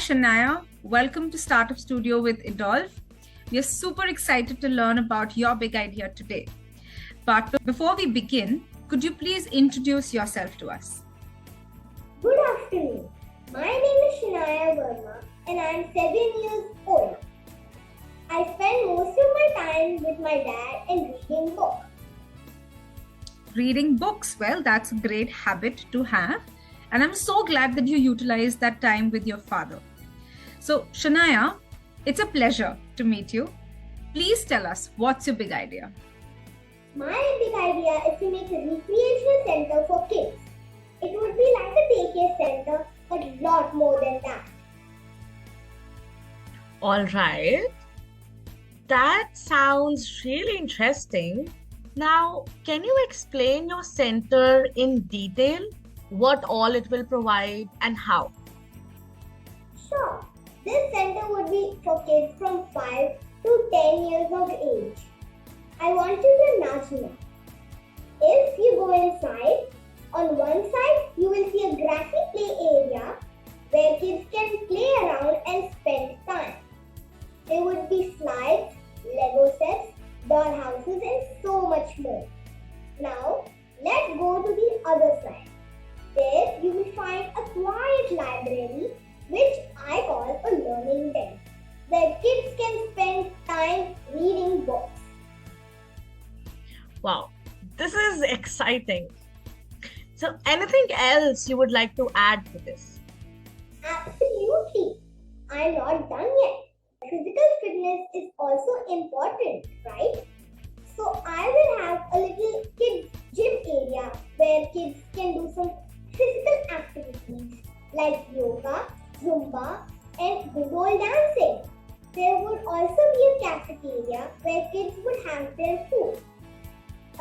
Shania. Welcome to Startup Studio with Idolf. We are super excited to learn about your big idea today. But before we begin, could you please introduce yourself to us? Good afternoon. My name is Shanaya Verma and I am 7 years old. I spend most of my time with my dad and reading books. Reading books, well, that's a great habit to have. And I'm so glad that you utilize that time with your father. So, Shania, it's a pleasure to meet you. Please tell us, what's your big idea? My big idea is to make a recreational center for kids. It would be like a daycare center, but a lot more than that. All right. That sounds really interesting. Now, can you explain your center in detail? What all it will provide and how? Sure, this center would be for kids from 5 to 10 years of age. I want you to imagine it. If you go inside, on one side you will see a grassy play area where kids can play around and spend time. There would be slides, Lego sets, doll houses and so much more. Now, let's go to the other side. There you will find a quiet library which I call a learning den, where kids can spend time reading books. Wow, this is exciting. So, anything else you would like to add to this? Absolutely. I'm not done yet. Physical fitness is also important, right? So I will have a little kids gym area where kids can do some physical activities like yoga, Zumba and good old dancing. There would also be a cafeteria where kids would have their food.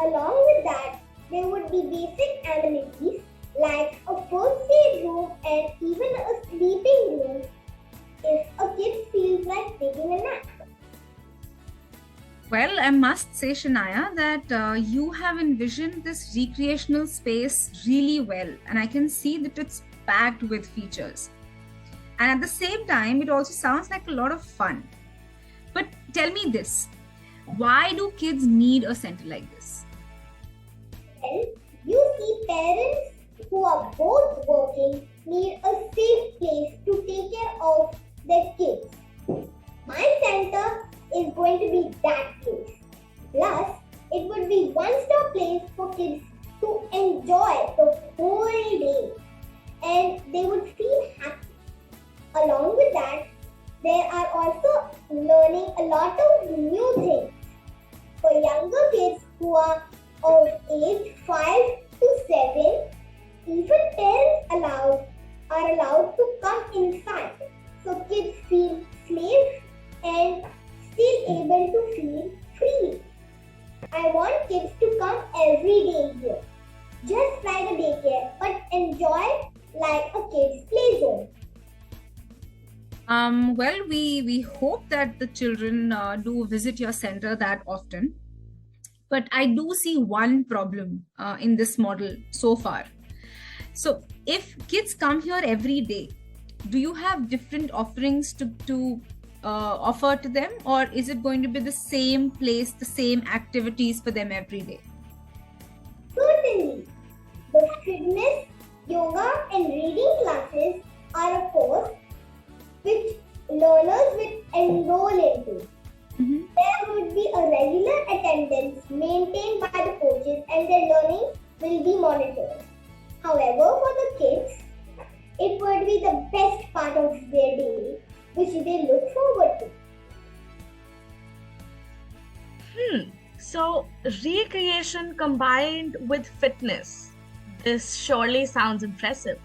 Along with that, there would be basic amenities like a first aid room and even a sleeping room if a kid feels like taking a nap. Well, I must say, Shania, that you have envisioned this recreational space really well, and I can see that it's packed with features. And at the same time, it also sounds like a lot of fun. But tell me this, why do kids need a center like this? Well, you see parents who are both working need a safe place to take care of their kids. My center is going to be that place. Plus, it would be one-stop place for kids to enjoy the whole day and they would feel happy. Along with that, there are also learning a lot of new things. For younger kids who are of age 5 to 7, even parents are allowed to come inside. So kids feel safe and still able to feel free. I want kids to come every day here, just like a daycare, but enjoy like a kid's play zone. Well, we hope that the children do visit your center that often. But I do see one problem in this model so far. So, if kids come here every day, do you have different offerings to offer to them, or is it going to be the same place, the same activities for them every day? Certainly, the fitness, yoga, and reading classes are a course which learners will enroll into. There would be a regular attendance maintained by the coaches and their learning will be monitored. However, for the kids, it would be the best part of their day, which they look forward to. So, recreation combined with fitness. This surely sounds impressive.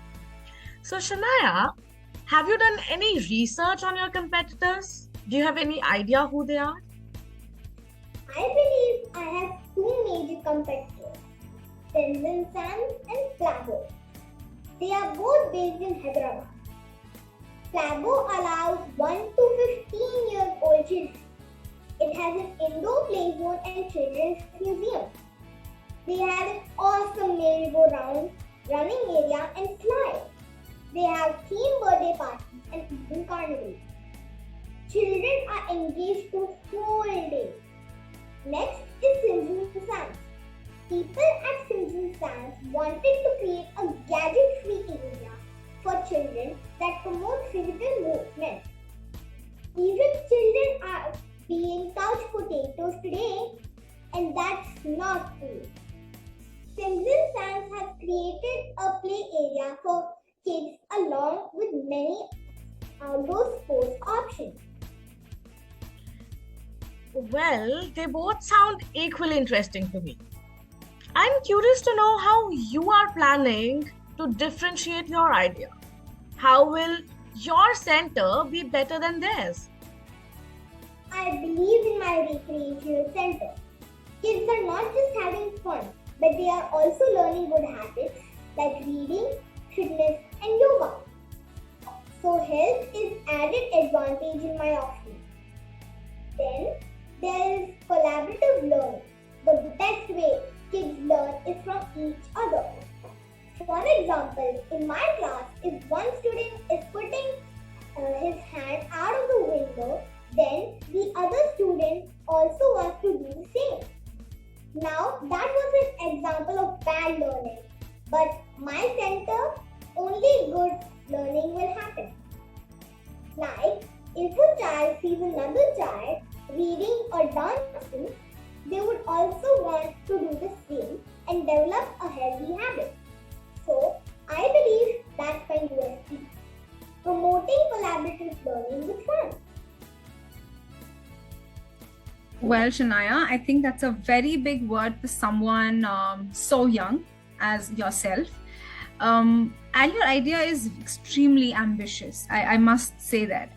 So, Shania, have you done any research on your competitors? Do you have any idea who they are? I believe I have two major competitors, Tenzin Sands and Flabo. They are both based in Hyderabad. Flabo allows 1 to 15-year-old children. It has an indoor play zone and children's museum. They have an awesome merry-go-round, running area and slide. They have theme birthday parties and even carnivals. Children are engaged the whole day. Next is Simpson Science. People at Simpson Science wanted to create a gadget-free area for children that promote physical movement. Even children are being couch potatoes today, and that's not cool. Simpson Science has created a play area for kids along with many outdoor sports options. Well, they both sound equally interesting to me. I'm curious to know how you are planning to differentiate your idea. How will your center be better than theirs? I believe in my recreational center. Kids are not just having fun, but they are also learning good habits like reading, fitness, and yoga. So health is added advantage in my offering. Then there is collaborative learning. The best way kids learn is from each other. For example, in my class, if one student is putting his hand out of the window, then the other student also wants to do the same. Now, that was an example of bad learning, but my center, only good learning will happen. Like, if a child sees another child reading or dancing, they would also want to do the same and develop a healthy habit. So, I believe that's my USP. Promoting collaborative learning with fun. Well, Shania, I think that's a very big word for someone so young as yourself. And your idea is extremely ambitious. I must say that.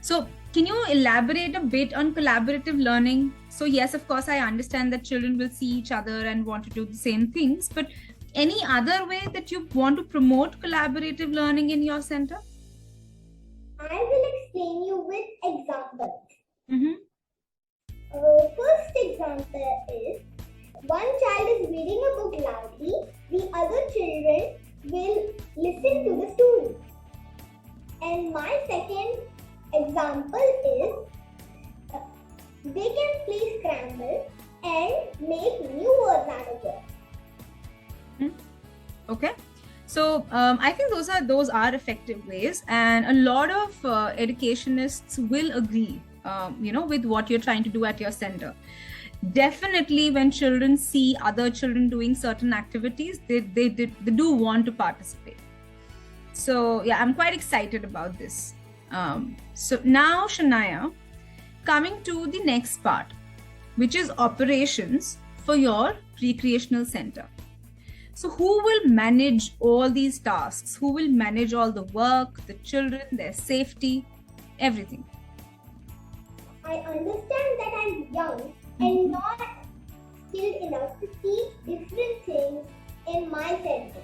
So, can you elaborate a bit on collaborative learning? So, yes, of course, I understand that children will see each other and want to do the same things, but any other way that you want to promote collaborative learning in your center? I will explain you with examples. Mm-hmm. First example is one child is reading a book loudly, the other children will listen to the story. And my second example is they can play scramble and make new words out of it. Okay. So I think those are effective ways, and a lot of educationists will agree, with what you're trying to do at your center. Definitely, when children see other children doing certain activities, they do want to participate. So yeah, I'm quite excited about this. So now, Shania, coming to the next part, which is operations for your recreational center. So who will manage all these tasks? Who will manage all the work, the children, their safety, everything? I understand that I'm young and not skilled enough to see different things in my center.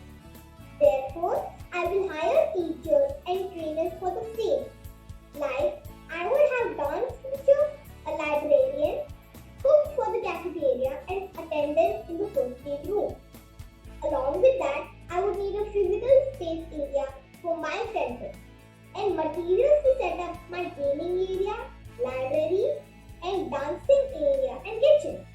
Therefore, I will hire teachers and trainers for the same. Like, I will have dance teacher, a librarian, cook for the cafeteria, and attendance in the first aid room. Along with that, I would need a physical space area for my center and materials to set up my gaming area, library, and dancing area and kitchen.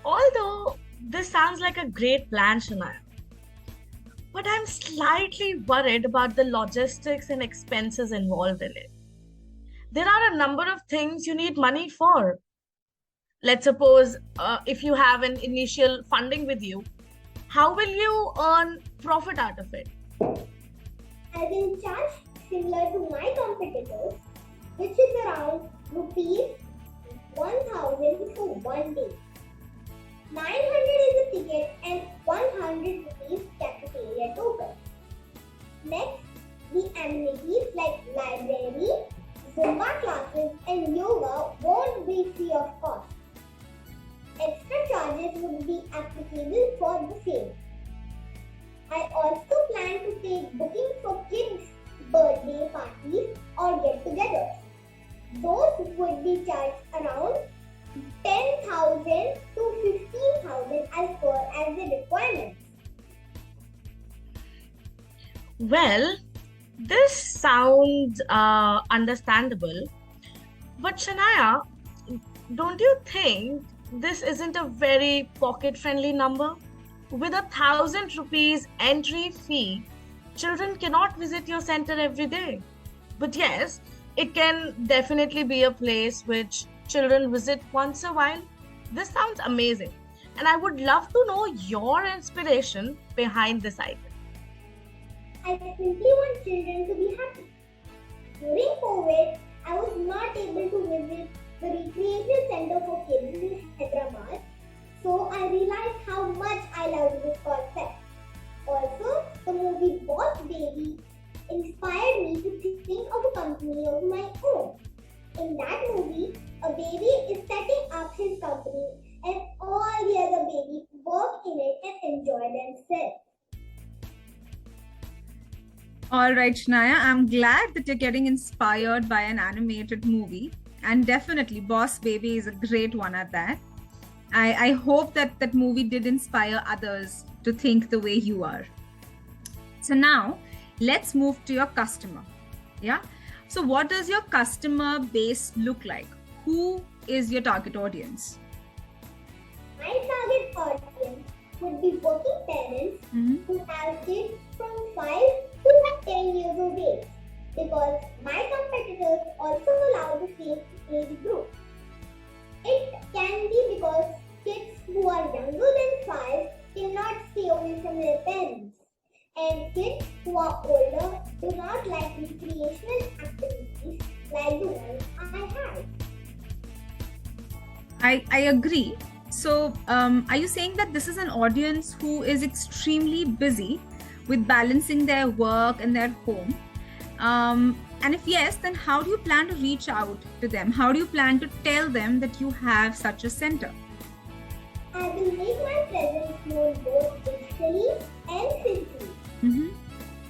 Although this sounds like a great plan, Shania, but I'm slightly worried about the logistics and expenses involved in it. There are a number of things you need money for. Let's suppose if you have an initial funding with you, how will you earn profit out of it? I will charge similar to my competitors, which is around rupees 1000 for one day. 900 is a ticket and 100 rupees cafeteria token. Next, the amenities like library, Zumba classes and yoga won't be free of cost. Extra charges would be applicable for the same. I also plan to take bookings for kids' birthday parties or get-togethers. Those would be charged around 10,000 to 15,000 as per as the requirements. Well, this sounds understandable, but Shania, don't you think this isn't a very pocket-friendly number? With 1,000 rupees entry fee, children cannot visit your center every day. But yes, it can definitely be a place which children visit once a while. This sounds amazing, and I would love to know your inspiration behind this idea. I simply want children to be happy. During COVID, I was not able to visit the recreation center for kids in Hyderabad, so I realized how much I loved this concept. Also, the movie Boss Baby inspired me to think of a company of my own. In that movie, a baby is setting up his company and all the other babies work in it and enjoy themselves. All right, Shanaya, I'm glad that you're getting inspired by an animated movie. And definitely, Boss Baby is a great one at that. I hope that that movie did inspire others to think the way you are. So now, let's move to your customer. Yeah. So what does your customer base look like? Who is your target audience? My target audience would be working parents who have kids from 5 to 10 years of age because my competitors also allow the same age group. It can be because kids who are younger than 5 cannot stay away from their parents, and kids who are older do not like recreational activities like the ones I have. I agree. So, are you saying that this is an audience who is extremely busy with balancing their work and their home? And if yes, then how do you plan to reach out to them? How do you plan to tell them that you have such a center? I will make my presence known both digitally and physically.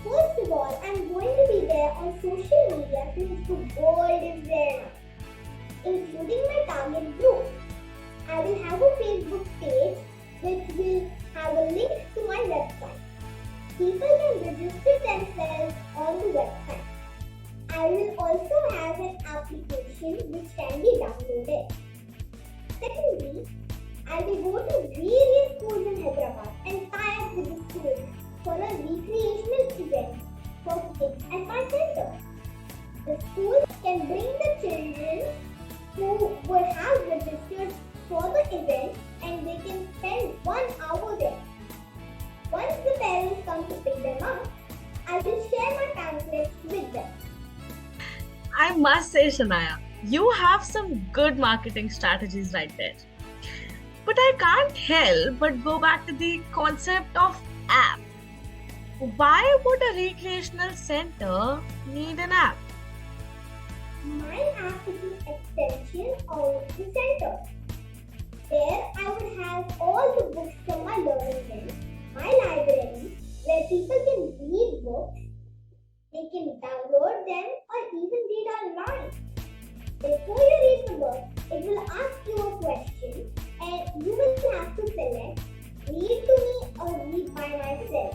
First of all, I'm going to be there on social media since the world is there now, including my target group. I will have a Facebook page which will have a link to my website. People can register themselves on the website. I will also have an application which can be downloaded. Secondly, I will go to various schools in Hyderabad and tie up with the schools for a recreational event for kids at my center. The schools can bring the children who will have registered for the event and they can spend 1 hour there. Once the parents come to pick them up, I will share my pamphlets with them. I must say, Shania, you have some good marketing strategies right there. But I can't help but go back to the concept of app. Why would a recreational center need an app? My app is an extension of the center. There I would have all the books from my learning room, my library, where people can read books, they can download them or even read online. Before you read the book, it will ask you a question and you will have to select read to me or read by myself.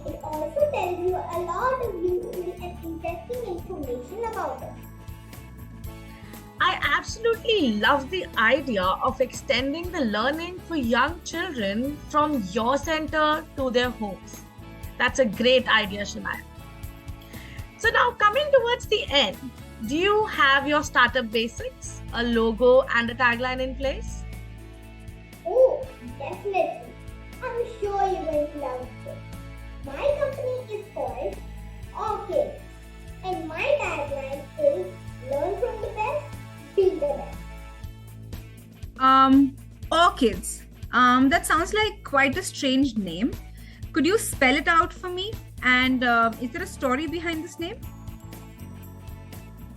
It also tells you a lot of useful and interesting information about it. I absolutely love the idea of extending the learning for young children from your center to their homes. That's a great idea, Shania. So now coming towards the end, do you have your startup basics, a logo and a tagline in place? Oh, definitely. I'm sure you're going to love it. My company is called Orchid, and my tagline is learn from the best, be the best. Orchids. That sounds like quite a strange name. Could you spell it out for me? And is there a story behind this name?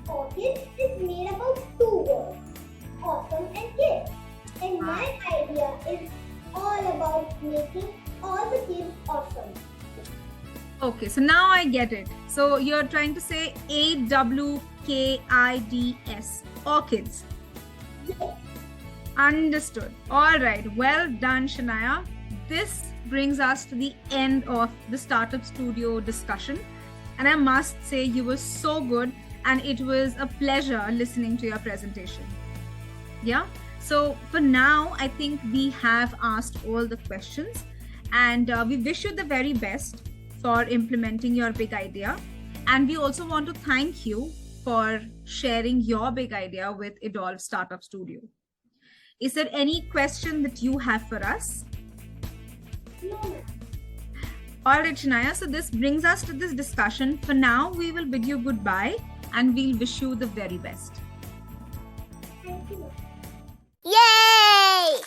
Orchid is made up of 2 words, awesome and kids. And my idea is all about making all the kids awesome. Okay, so now I get it. So you're trying to say AWKIDS, orchids. Yes. Understood. All right. Well done, Shania. This brings us to the end of the Startup Studio discussion. And I must say, you were so good, and it was a pleasure listening to your presentation. Yeah. So for now, I think we have asked all the questions, and we wish you the very best for implementing your big idea. And we also want to thank you for sharing your big idea with Evolve Startup Studio. Is there any question that you have for us? No, ma'am. All right, Shanaya. So this brings us to this discussion. For now, we will bid you goodbye, and we'll wish you the very best. Thank you. Yay!